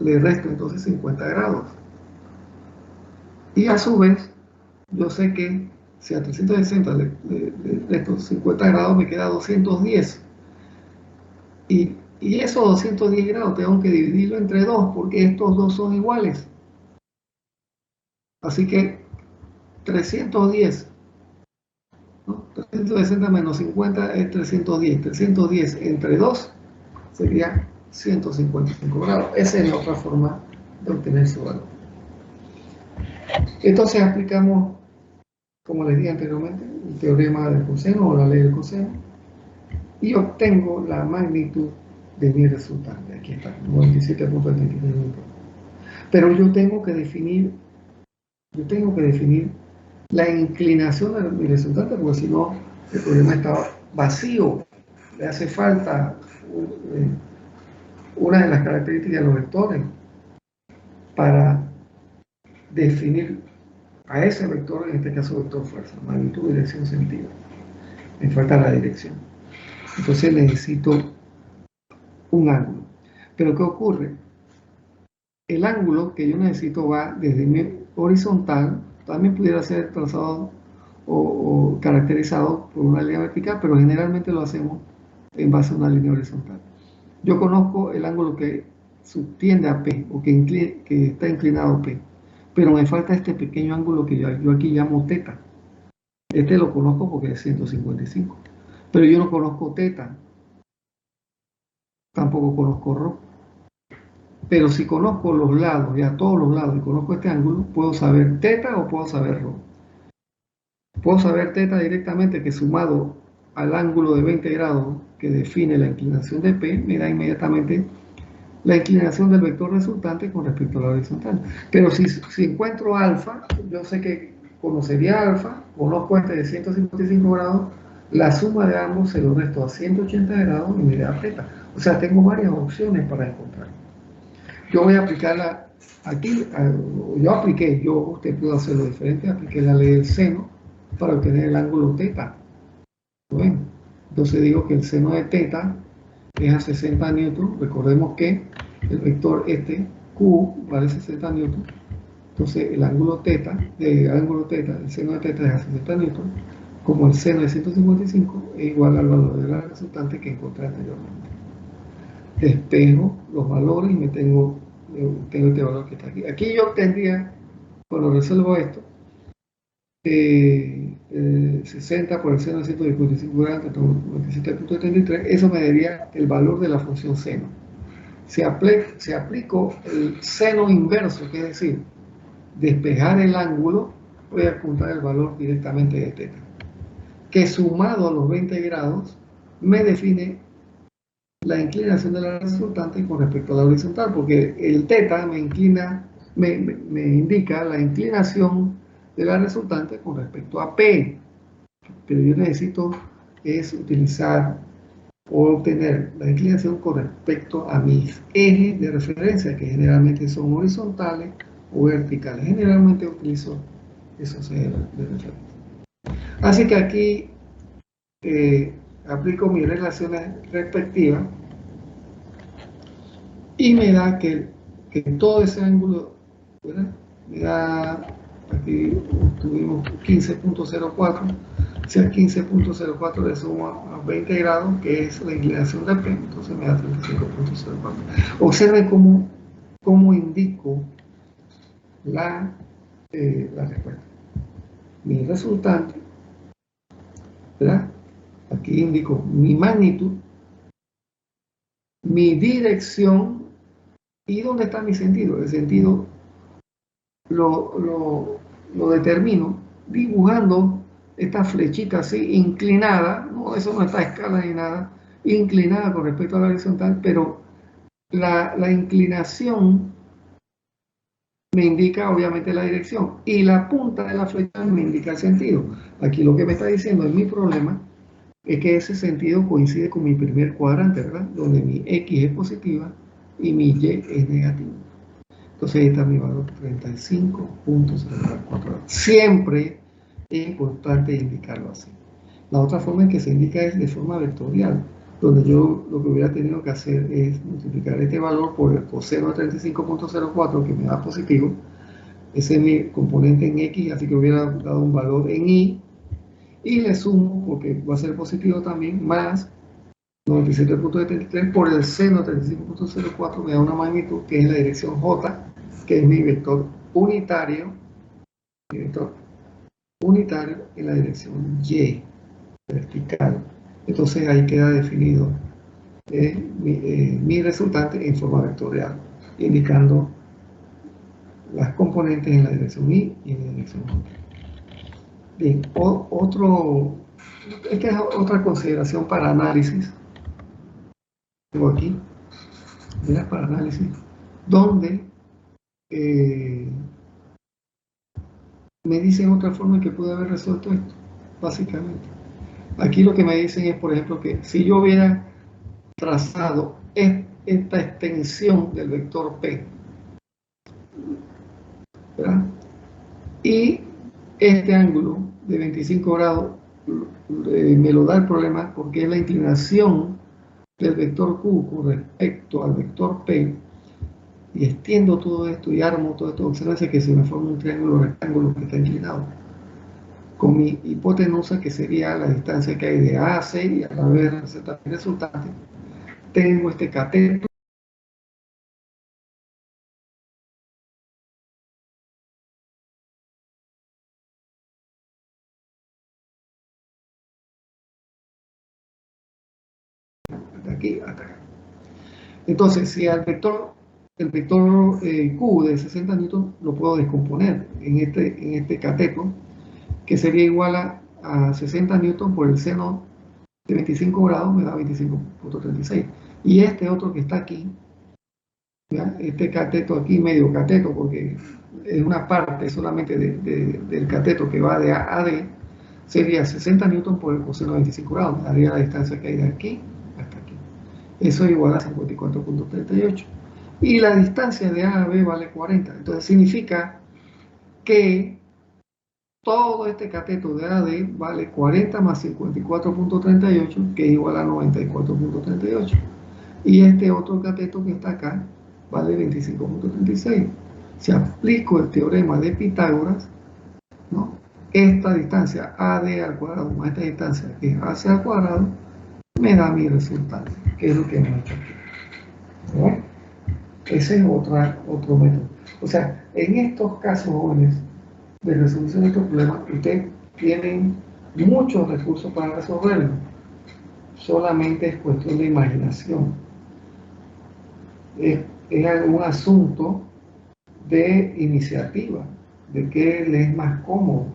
le resto entonces 50 grados. Y a su vez, yo sé que si a 360 le resto 50 grados, me queda 210. Y Y esos 210 grados tengo que dividirlo entre 2 porque estos dos son iguales. Así que 310, ¿no? 360 menos 50 es 310. 310 entre 2 sería 155 grados. Esa es la otra forma de obtener su valor. Entonces aplicamos, como les dije anteriormente, el teorema del coseno o la ley del coseno y obtengo la magnitud de mi resultante. Aquí está, 97.23 minutos. Pero yo tengo que definir la inclinación de mi resultante, porque si no, el problema está vacío. Le hace falta una de las características de los vectores para definir a ese vector, en este caso vector fuerza, magnitud, dirección, sentido. Me falta la dirección. Entonces necesito un ángulo. Pero ¿qué ocurre? El ángulo que yo necesito va desde mi horizontal, también pudiera ser trazado o caracterizado por una línea vertical, pero generalmente lo hacemos en base a una línea horizontal. Yo conozco el ángulo que subtiende a P o que está inclinado a P, pero me falta este pequeño ángulo que yo aquí llamo teta. Este lo conozco porque es 155, pero yo no conozco teta, tampoco conozco ρ. Pero si conozco los lados, ya todos los lados, y conozco este ángulo, puedo saber teta o puedo saber ρ. Puedo saber teta directamente, que sumado al ángulo de 20 grados que define la inclinación de P, me da inmediatamente la inclinación del vector resultante con respecto a la horizontal. Pero si encuentro alfa, yo sé que conocería alfa, conozco este de 155 grados, la suma de ambos se lo resto a 180 grados y me da teta. O sea, tengo varias opciones para encontrar. Yo voy a aplicarla aquí, usted puede hacerlo diferente, apliqué la ley del seno para obtener el ángulo teta. Bueno, entonces digo que el seno de teta es a 60 newton. Recordemos que el vector este, Q, vale 60 newton. Entonces el ángulo teta, el seno de teta es a 60 newton, como el seno de 155 es igual al valor de la resultante que encontré anteriormente. Despejo los valores y tengo este valor que está aquí. Aquí yo obtendría, cuando resuelvo esto, 60 por el seno de 155 grados, 97.33, eso me daría el valor de la función seno. Si aplico el seno inverso, que es decir, despejar el ángulo, voy a apuntar el valor directamente de teta, que sumado a los 20 grados me define la inclinación de la resultante con respecto a la horizontal, porque el teta me indica la inclinación de la resultante con respecto a P, pero yo necesito utilizar o obtener la inclinación con respecto a mis ejes de referencia, que generalmente son horizontales o verticales. Generalmente utilizo esos ejes de referencia. Así que aquí aplico mis relaciones respectivas y me da que todo ese ángulo, ¿verdad? Me da, aquí tuvimos 15.04, si a 15.04 le sumo a 20 grados, que es la inclinación de P, entonces me da 35.04. Observen cómo indico la respuesta. Mi resultante, ¿verdad? Aquí indico mi magnitud, mi dirección y dónde está mi sentido. El sentido lo determino dibujando esta flechita así inclinada, no, eso no está a escala ni nada, inclinada con respecto a la horizontal, pero la inclinación me indica obviamente la dirección y la punta de la flecha me indica el sentido. Aquí lo que me está diciendo en mi problema es que ese sentido coincide con mi primer cuadrante, ¿verdad? Donde mi X es positiva y mi Y es negativa. Entonces ahí está mi valor 35.04. Siempre es importante indicarlo así. La otra forma en que se indica es de forma vectorial, donde yo lo que hubiera tenido que hacer es multiplicar este valor por el coseno de 35.04 que me da positivo. Ese es mi componente en X, así que hubiera dado un valor en Y. Y le sumo, porque va a ser positivo también, más 97.73 por el seno de 35.04 me da una magnitud que es la dirección J, que es mi vector unitario, en la dirección Y, vertical. Entonces ahí queda definido mi resultante en forma vectorial, indicando las componentes en la dirección Y y en la dirección J. Bien, esta es otra consideración para análisis. Tengo aquí, mira, para análisis, donde me dicen otra forma en que pude haber resuelto esto, básicamente. Aquí lo que me dicen es, por ejemplo, que si yo hubiera trazado esta extensión del vector P, ¿verdad? Y este ángulo de 25 grados me lo da el problema porque es la inclinación del vector Q con respecto al vector P, y extiendo todo esto y armo todo esto. Observen que se me forma un triángulo rectángulo que está inclinado, con mi hipotenusa, que sería la distancia que hay de A a C, y a la vez receta el resultante. Tengo este cateto de aquí hasta acá. Entonces, si el vector Q de 60 newton lo puedo descomponer en este cateto, que sería igual a 60 newton por el seno de 25 grados, me da 25.36. Y este otro que está aquí, ¿ya? Este cateto aquí, medio cateto, porque es una parte solamente del cateto que va de A a D, sería 60 newton por el coseno de 25 grados, me daría la distancia que hay de aquí hasta aquí. Eso es igual a 54.38. Y la distancia de A a B vale 40. Entonces significa que todo este cateto de AD vale 40 más 54.38, que es igual a 94.38. Y este otro cateto que está acá vale 25.36. Si aplico el teorema de Pitágoras, ¿no? Esta distancia AD al cuadrado más esta distancia que es AC al cuadrado me da mi resultado, que es lo que hemos hecho aquí. ¿No? Ese es otro método. O sea, en estos casos, jóvenes, de resolución de estos problemas, ustedes tienen muchos recursos para resolverlo. Solamente es cuestión de imaginación. Es un asunto de iniciativa, de qué les es más cómodo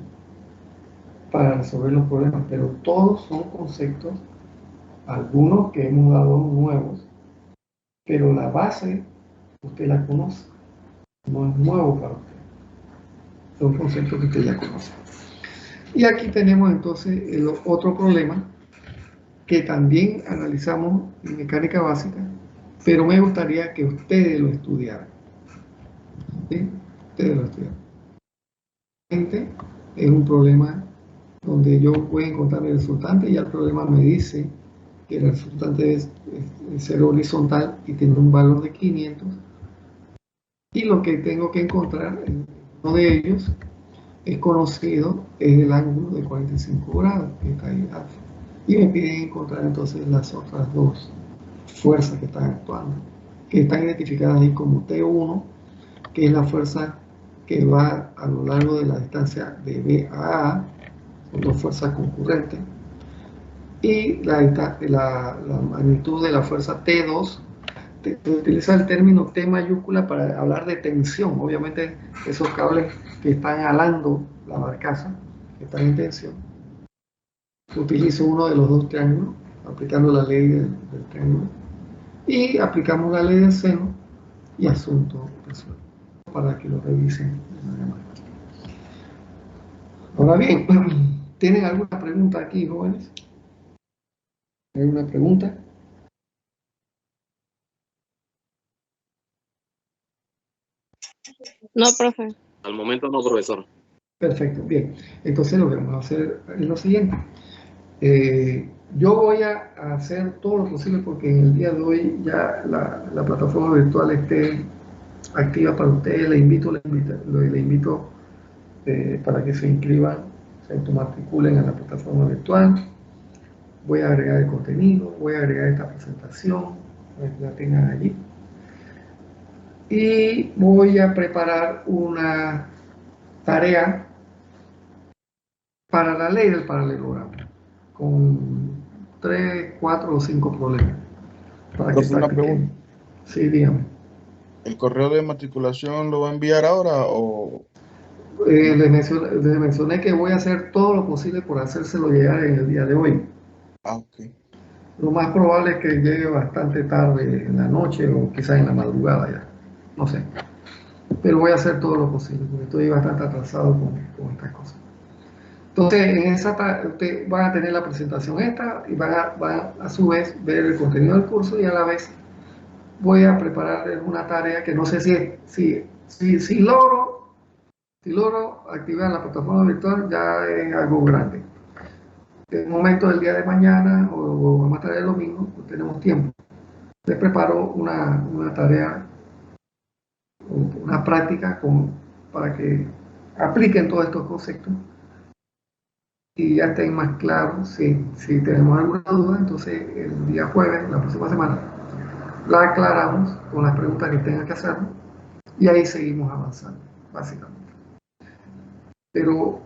para resolver los problemas, pero todos son conceptos, algunos que hemos dado nuevos, pero la base usted la conoce, no es nuevo para usted, son conceptos que usted ya conoce. Y aquí tenemos entonces el otro problema que también analizamos en mecánica básica, pero me gustaría que ustedes lo estudiaran. ¿Sí? Ustedes lo estudiaran. Es un problema donde yo voy a encontrar el resultante y ya el problema me dice que el resultante es ser horizontal y tener un valor de 500, y lo que tengo que encontrar en uno de ellos es conocido, es el ángulo de 45 grados que está ahí alfa, y me piden encontrar entonces las otras dos fuerzas que están actuando, que están identificadas ahí como T1, que es la fuerza que va a lo largo de la distancia de B a A, son dos fuerzas concurrentes, y la magnitud de la fuerza T2. Se utiliza el término T mayúscula para hablar de tensión. Obviamente esos cables que están alando la barcaza, que están en tensión. Utilizo uno de los dos triángulos, aplicando la ley del triángulo, y aplicamos la ley del seno, y asunto resuelto, para que lo revisen. Ahora bien, ¿tienen alguna pregunta aquí, jóvenes? ¿Alguna pregunta? No, profe. Al momento no, profesor. Perfecto, bien. Entonces lo que vamos a hacer es lo siguiente. Yo voy a hacer todo lo posible porque en el día de hoy ya la plataforma virtual esté activa para ustedes. Le invito para que se inscriban, se automatriculen a la plataforma virtual. voy a agregar el contenido, voy a agregar esta presentación, para que la tengan allí. Y voy a preparar una tarea para la ley del paralelogramo, con 3, 4 o 5 problemas, para que Profe, una practiquen. pregunta. Sí, dígame. ¿El correo de matriculación lo va a enviar ahora o...? Les mencioné que voy a hacer todo lo posible por hacérselo llegar en el día de hoy. Ah, ok. Lo más probable es que llegue bastante tarde en la noche o quizás en la madrugada ya. No sé. Pero voy a hacer todo lo posible porque estoy bastante atrasado con estas cosas. Entonces, en esa ustedes van a tener la presentación esta y van a su vez ver el contenido del curso y a la vez voy a preparar una tarea que no sé si logro activar la plataforma virtual, ya es algo grande. En el momento del día de mañana o más tarde del domingo, pues tenemos tiempo. Les preparo una tarea, una práctica para que apliquen todos estos conceptos y ya estén más claros. Si tenemos alguna duda, entonces el día jueves, la próxima semana, la aclaramos con las preguntas que tengan que hacer y ahí seguimos avanzando, básicamente. Pero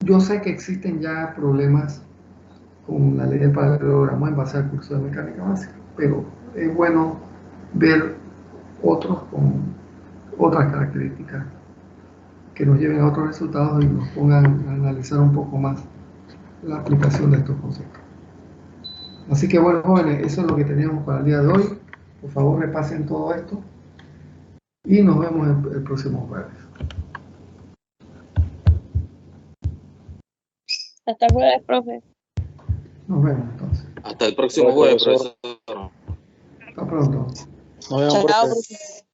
yo sé que existen ya problemas con la ley del paralelogramo en base al curso de mecánica básica, pero es bueno ver otros con otras características que nos lleven a otros resultados y nos pongan a analizar un poco más la aplicación de estos conceptos. Así que bueno, jóvenes, eso es lo que teníamos para el día de hoy. Por favor, repasen todo esto y nos vemos el próximo jueves. Hasta el jueves, profe. Nos vemos entonces. Hasta el próximo jueves, profesor. Hasta pronto. Nos vemos, Chao, profe. profe.